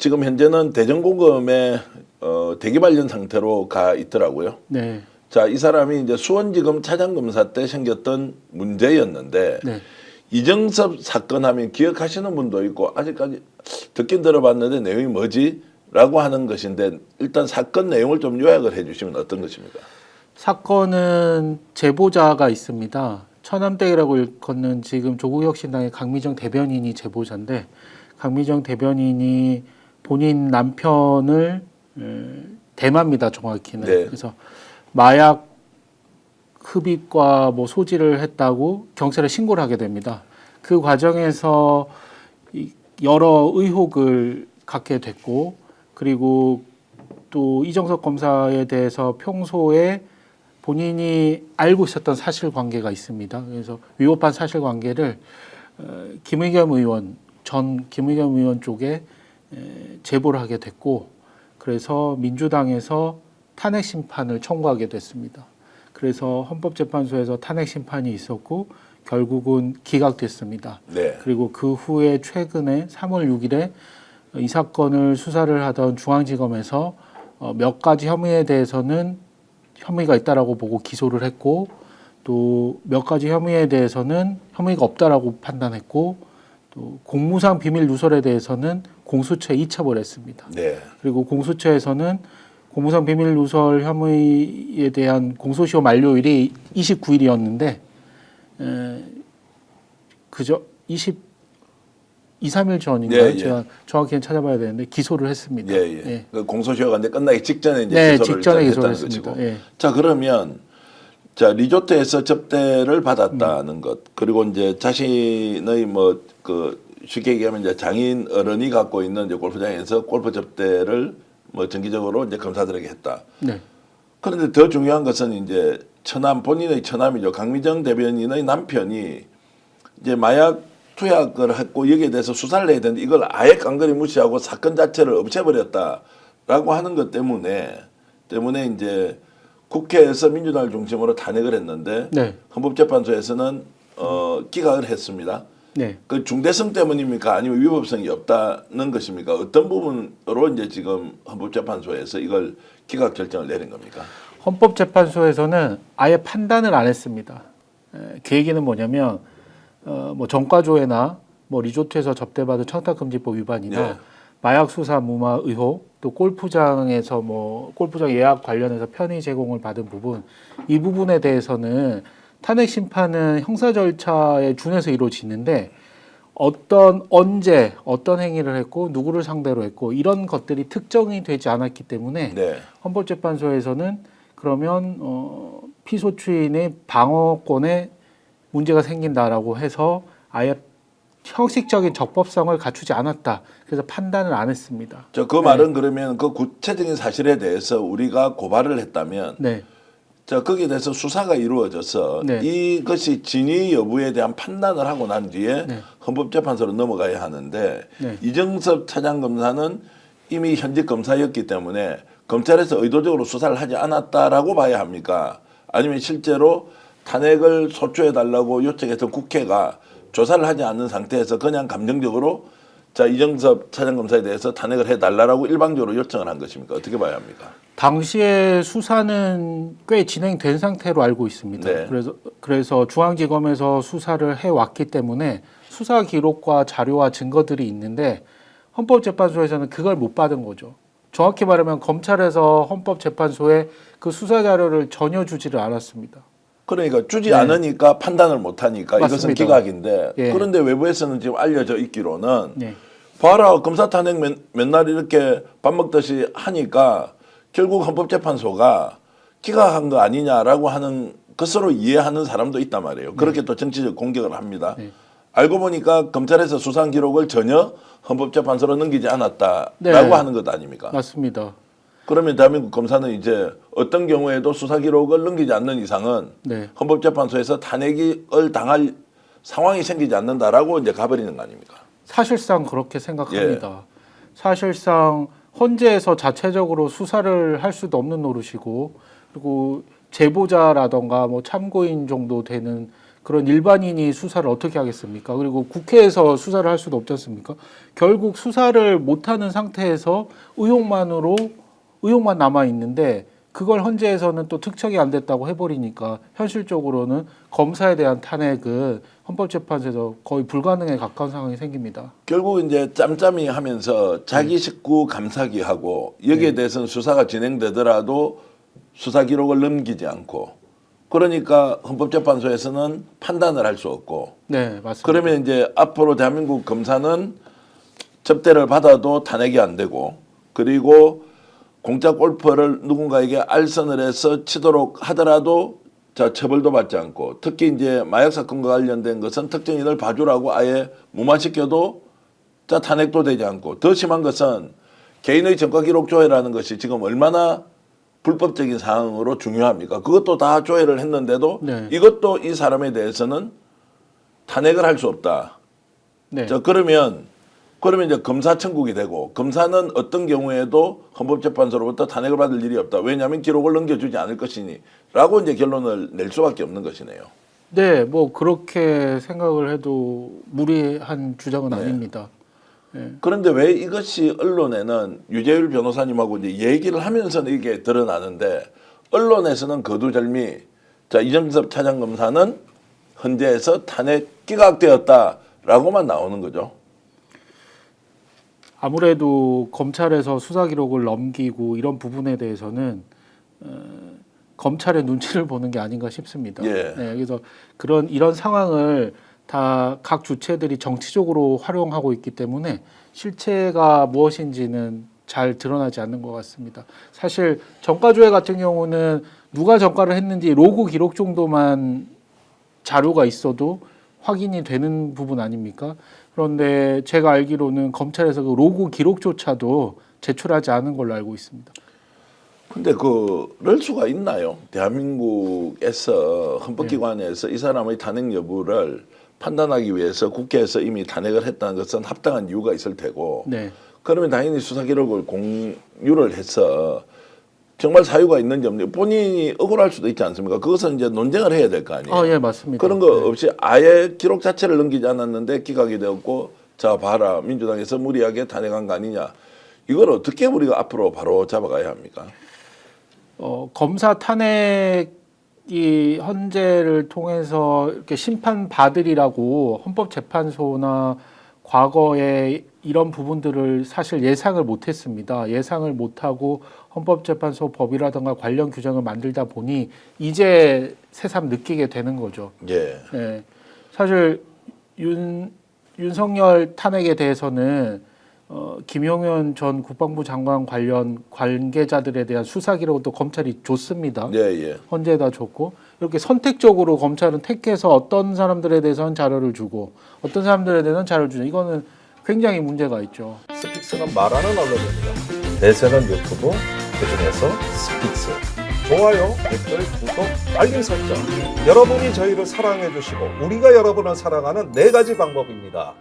지금 현재는 대전고검에 대기발령 상태로 가 있더라고요. 네. 자, 이 사람이 이제 수원지검 차장검사 때 생겼던 문제였는데 네. 이정섭 사건 하면 기억하시는 분도 있고 아직까지 듣긴 들어봤는데 내용이 뭐지? 라고 하는 것인데 일단 사건 내용을 좀 요약을 해 주시면 어떤 것입니까? 사건은 제보자가 있습니다. 처남댁이라고 일컫는 지금 조국혁신당의 강미정 대변인이 제보자인데 강미정 대변인이 본인 남편을 대마입니다. 정확히는. 네. 그래서 마약 흡입과 뭐 소지를 했다고 경찰에 신고를 하게 됩니다. 그 과정에서 여러 의혹을 갖게 됐고 그리고 또 이정석 검사에 대해서 평소에 본인이 알고 있었던 사실관계가 있습니다. 그래서 위법한 사실관계를 김의겸 의원 전 김의겸 의원 쪽에 제보를 하게 됐고 그래서 민주당에서 탄핵 심판을 청구하게 됐습니다. 그래서 헌법재판소에서 탄핵 심판이 있었고 결국은 기각됐습니다. 네. 그리고 그 후에 최근에 3월 6일에 이 사건을 수사를 하던 중앙지검에서 몇 가지 혐의에 대해서는 혐의가 있다라고 보고 기소를 했고 또 몇 가지 혐의에 대해서는 혐의가 없다라고 판단했고 또 공무상 비밀 누설에 대해서는 공수처에 이첩을 했습니다. 네. 그리고 공수처에서는 공무상 비밀 누설 혐의에 대한 공소시효 만료일이 29일이었는데 그저 3일 전인가요? 예. 제가 정확히는 찾아봐야 되는데 기소를 했습니다. 예. 예. 그 공소시효가 이제 끝나기 직전에 이제 네, 기소를 직전에 했다는 기소를 했습니다. 것이고. 예. 자, 그러면 자, 리조트에서 접대를 받았다는 것. 그리고 이제 자신의 뭐 그 쉽게 얘기하면 이제 장인 어른이 갖고 있는 이제 골프장에서 골프 접대를 뭐 정기적으로 이제 검사들에게 했다. 네. 그런데 더 중요한 것은 이제 본인의 처남이죠. 강미정 대변인의 남편이 이제 마약 투약을 했고 여기에 대해서 수사를 해야 되는데 이걸 아예 깡그리 무시하고 사건 자체를 없애버렸다라고 하는 것 때문에 이제 국회에서 민주당을 중심으로 탄핵을 했는데 네. 헌법재판소에서는 기각을 했습니다. 네. 그 중대성 때문입니까? 아니면 위법성이 없다는 것입니까? 어떤 부분으로 이제 지금 헌법재판소에서 이걸 기각 결정을 내린 겁니까? 헌법재판소에서는 아예 판단을 안 했습니다. 그 얘기는 뭐냐면 뭐 정가조회나 뭐 리조트에서 접대받은 청탁금지법 위반이나 네. 마약 수사 무마 의혹 또 골프장에서 뭐 골프장 예약 관련해서 편의 제공을 받은 부분 이 부분에 대해서는 탄핵 심판은 형사 절차에 준해서 이루어지는데 언제 어떤 행위를 했고 누구를 상대로 했고 이런 것들이 특정이 되지 않았기 때문에 네. 헌법재판소에서는 그러면 피소추인의 방어권에 문제가 생긴다라고 해서 아예 형식적인 적법성을 갖추지 않았다. 그래서 판단을 안 했습니다. 그 말은 그러면 그 구체적인 사실에 대해서 우리가 고발을 했다면 네. 자, 거기에 대해서 수사가 이루어져서 네. 이것이 진위 여부에 대한 판단을 하고 난 뒤에 네. 헌법재판소로 넘어가야 하는데 네. 이정섭 차장검사는 이미 현직 검사였기 때문에 검찰에서 의도적으로 수사를 하지 않았다라고 봐야 합니까? 아니면 실제로 탄핵을 소추해달라고 요청했던 국회가 조사를 하지 않는 상태에서 그냥 감정적으로 자, 이정섭 차장검사에 대해서 탄핵을 해달라고 일방적으로 요청을 한 것입니까? 어떻게 봐야 합니까? 당시에 수사는 꽤 진행된 상태로 알고 있습니다. 네. 그래서 중앙지검에서 수사를 해왔기 때문에 수사 기록과 자료와 증거들이 있는데 헌법재판소에서는 그걸 못 받은 거죠. 정확히 말하면 검찰에서 헌법재판소에 그 수사 자료를 전혀 주지를 않았습니다. 그러니까 주지 네. 않으니까 판단을 못하니까 이것은 맞습니다. 기각인데 예. 그런데 외부에서는 지금 알려져 있기로는 네. 봐라 검사 탄핵 맨날 이렇게 밥 먹듯이 하니까 결국 헌법재판소가 기각한 거 아니냐라고 하는 것으로 이해하는 사람도 있단 말이에요. 그렇게 또 정치적 공격을 합니다. 네. 알고 보니까 검찰에서 수상 기록을 전혀 헌법재판소로 넘기지 않았다라고 네. 하는 것 아닙니까? 맞습니다. 그러면 대한민국 검사는 이제 어떤 경우에도 수사 기록을 넘기지 않는 이상은 네. 헌법재판소에서 탄핵을 당할 상황이 생기지 않는다라고 이제 가버리는 거 아닙니까? 사실상 그렇게 생각합니다. 예. 사실상 헌재에서 자체적으로 수사를 할 수도 없는 노릇이고 그리고 제보자라던가 뭐 참고인 정도 되는 그런 일반인이 수사를 어떻게 하겠습니까? 그리고 국회에서 수사를 할 수도 없지 않습니까? 결국 수사를 못하는 상태에서 의혹만 남아 있는데 그걸 헌재에서는 또 특정이 안 됐다고 해버리니까 현실적으로는 검사에 대한 탄핵은 헌법재판소에서 거의 불가능에 가까운 상황이 생깁니다. 결국 이제 짬짬이 하면서 자기 식구 감사기 하고 여기에 대해서는 수사가 진행되더라도 수사 기록을 넘기지 않고 그러니까 헌법재판소에서는 판단을 할 수 없고 네, 맞습니다. 그러면 이제 앞으로 대한민국 검사는 접대를 받아도 탄핵이 안 되고 그리고 공짜 골프를 누군가에게 알선을 해서 치도록 하더라도 자 처벌도 받지 않고 특히 이제 마약 사건과 관련된 것은 특정인을 봐주라고 아예 무마시켜도 자 탄핵도 되지 않고 더 심한 것은 개인의 전과 기록 조회라는 것이 지금 얼마나 불법적인 사항으로 중요합니까? 그것도 다 조회를 했는데도 네. 이것도 이 사람에 대해서는 탄핵을 할 수 없다. 네. 자 그러면 이제 검사 천국이 되고 검사는 어떤 경우에도 헌법재판소로부터 탄핵을 받을 일이 없다. 왜냐하면 기록을 넘겨주지 않을 것이니라고 이제 결론을 낼 수밖에 없는 것이네요. 네, 뭐 그렇게 생각을 해도 무리한 주장은 아닙니다. 네. 그런데 왜 이것이 언론에는 유재율 변호사님하고 이제 얘기를 하면서는 이게 드러나는데 언론에서는 거두절미 자 이정섭 차장검사는 헌재에서 탄핵 기각되었다라고만 나오는 거죠. 아무래도 검찰에서 수사 기록을 넘기고 이런 부분에 대해서는 검찰의 눈치를 보는 게 아닌가 싶습니다. 예. 네, 그래서 이런 상황을 다 각 주체들이 정치적으로 활용하고 있기 때문에 실체가 무엇인지는 잘 드러나지 않는 것 같습니다. 사실 정가조회 같은 경우는 누가 정가를 했는지 로그 기록 정도만 자료가 있어도 확인이 되는 부분 아닙니까? 그런데 제가 알기로는 검찰에서 그 로그 기록조차도 제출하지 않은 걸로 알고 있습니다. 근데 그럴 수가 있나요? 대한민국에서 헌법기관에서 이 사람의 탄핵 여부를 판단하기 위해서 국회에서 이미 탄핵을 했다는 것은 합당한 이유가 있을 테고 네. 그러면 당연히 수사 기록을 공유를 해서 정말 사유가 있는지 없는지 본인이 억울할 수도 있지 않습니까? 그것은 이제 논쟁을 해야 될 거 아니에요. 예, 맞습니다. 그런 거 없이 아예 기록 자체를 넘기지 않았는데 기각이 되었고 자 봐라 민주당에서 무리하게 탄핵한 거 아니냐. 이걸 어떻게 우리가 앞으로 바로 잡아가야 합니까? 검사 탄핵이 헌재를 통해서 이렇게 심판 받으리라고 헌법재판소나 과거에 이런 부분들을 사실 예상을 못했습니다. 예상을 못하고 헌법재판소 법이라든가 관련 규정을 만들다 보니 이제 새삼 느끼게 되는 거죠. 예. 네. 사실 윤석열 탄핵에 대해서는 김용현 전 국방부 장관 관련 관계자들에 대한 수사 기록을 또 검찰이 줬습니다. 예, 예. 헌재에다 줬고 이렇게 선택적으로 검찰은 택해서 어떤 사람들에 대해서는 자료를 주고 어떤 사람들에 대해서는 자료를 주죠. 이거는 굉장히 문제가 있죠. 스픽스가 말하는 언론입니다. 대세는 유튜브, 그중에서 스픽스. 좋아요, 댓글, 구독, 알림 설정. 여러분이 저희를 사랑해 주시고 우리가 여러분을 사랑하는 4가지 방법입니다.